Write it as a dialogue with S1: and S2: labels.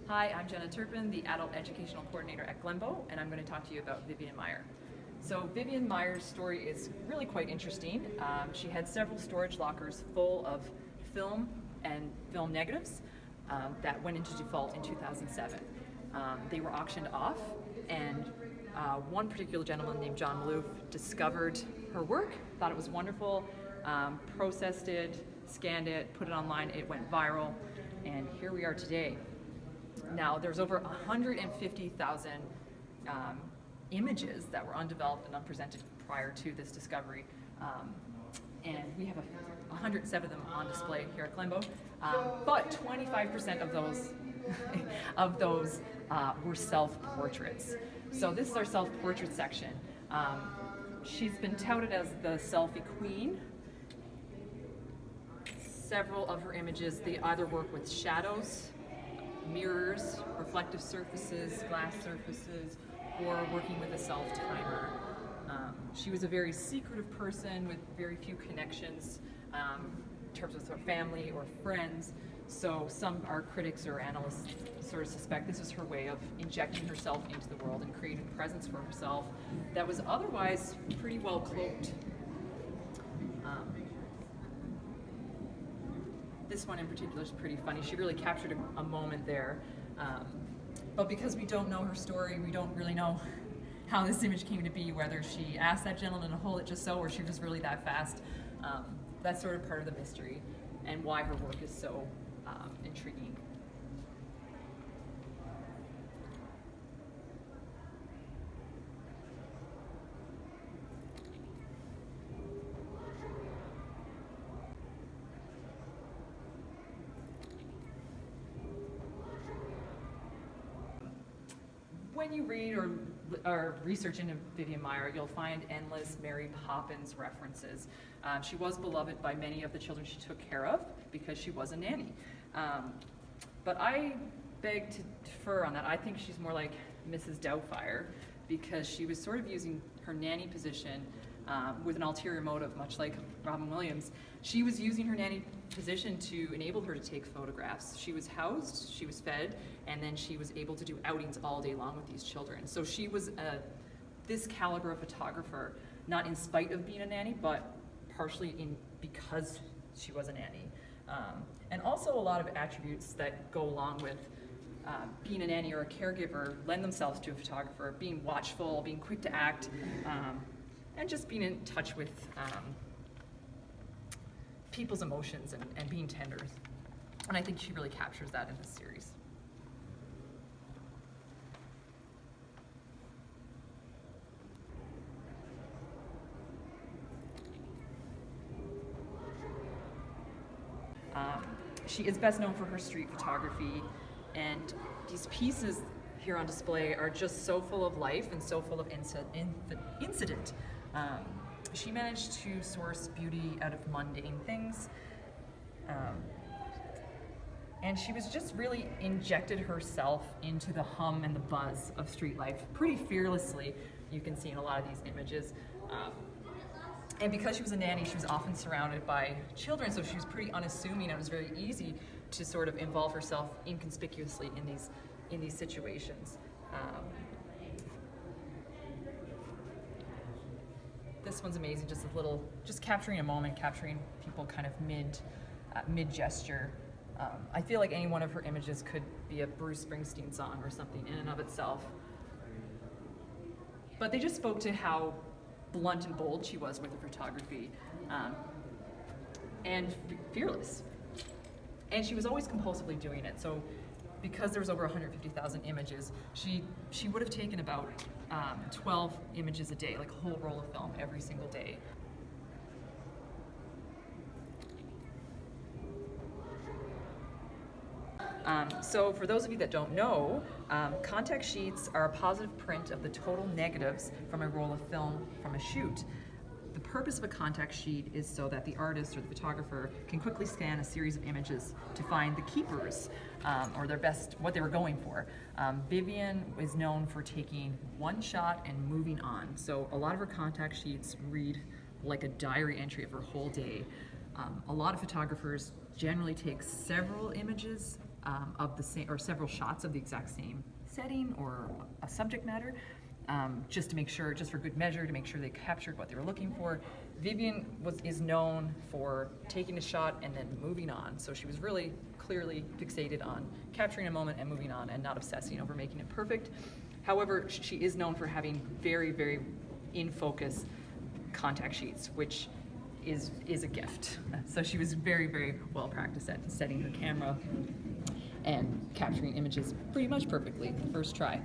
S1: Hi, I'm Jennah Turpin, the Adult Educational Coordinator at Glenbow, and I'm going to talk to you about Vivian Maier. So Vivian Maier's story is really quite interesting. She had several storage lockers full of film and film negatives that went into default in 2007. They were auctioned off, and one particular gentleman named John Maloof discovered her work, thought it was wonderful, processed it, scanned it, put it online, it went viral, and here we are today. Now, there's over 150,000 images that were undeveloped and unpresented prior to this discovery, and we have 107 of them on display here at Glenbow, but 25% of those were self-portraits. So this is our self-portrait section. She's been touted as the selfie queen. Several of her images, they either work with shadows, mirrors, reflective surfaces, glass surfaces, or working with a self-timer. She was a very secretive person with very few connections in terms of her family or friends, so some our critics or analysts sort of suspect this was her way of injecting herself into the world and creating a presence for herself that was otherwise pretty well cloaked. This one in particular is pretty funny. She really captured a moment there. But because we don't know her story, we don't really know how this image came to be, whether she asked that gentleman to hold it just so, or she was really that fast. That's sort of part of the mystery and why her work is so intriguing. When you read or research into Vivian Maier, you'll find endless Mary Poppins references. She was beloved by many of the children she took care of because she was a nanny. But I beg to differ on that. I think she's more like Mrs. Doubtfire because she was sort of using her nanny position with an ulterior motive, much like Robin Williams. She was using her nanny position to enable her to take photographs. She was housed, she was fed, and then she was able to do outings all day long with these children. So she was this caliber of photographer, not in spite of being a nanny, but partially because she was a nanny. And also a lot of attributes that go along with being a nanny or a caregiver lend themselves to a photographer, being watchful, being quick to act, and just being in touch with people's emotions and being tender. And I think she really captures that in this series. She is best known for her street photography, and these pieces here on display are just so full of life and so full of incident. She managed to source beauty out of mundane things, and she was just really injected herself into the hum and the buzz of street life pretty fearlessly. You can see in a lot of these images. And because she was a nanny, she was often surrounded by children, so she was pretty unassuming, and it was very easy to sort of involve herself inconspicuously in these situations. This one's amazing, just capturing a moment, capturing people kind of mid gesture. I feel like any one of her images could be a Bruce Springsteen song or something in and of itself. But they just spoke to how blunt and bold she was with her photography, and fearless. And she was always compulsively doing it. So because there was over 150,000 images, she would have taken about 12 images a day, like a whole roll of film every single day. So for those of you that don't know, contact sheets are a positive print of the total negatives from a roll of film from a shoot. The purpose of a contact sheet is so that the artist or the photographer can quickly scan a series of images to find the keepers, or their best, what they were going for. Vivian is known for taking one shot and moving on. So a lot of her contact sheets read like a diary entry of her whole day. A lot of photographers generally take several images of the same, or several shots of the exact same setting or a subject matter, just to make sure, just for good measure, to make sure they captured what they were looking for. Vivian is known for taking a shot and then moving on. So she was really clearly fixated on capturing a moment and moving on and not obsessing over making it perfect. However, she is known for having very, very in focus contact sheets, which is a gift. So she was very, very well practiced at setting her camera and capturing images pretty much perfectly the first try.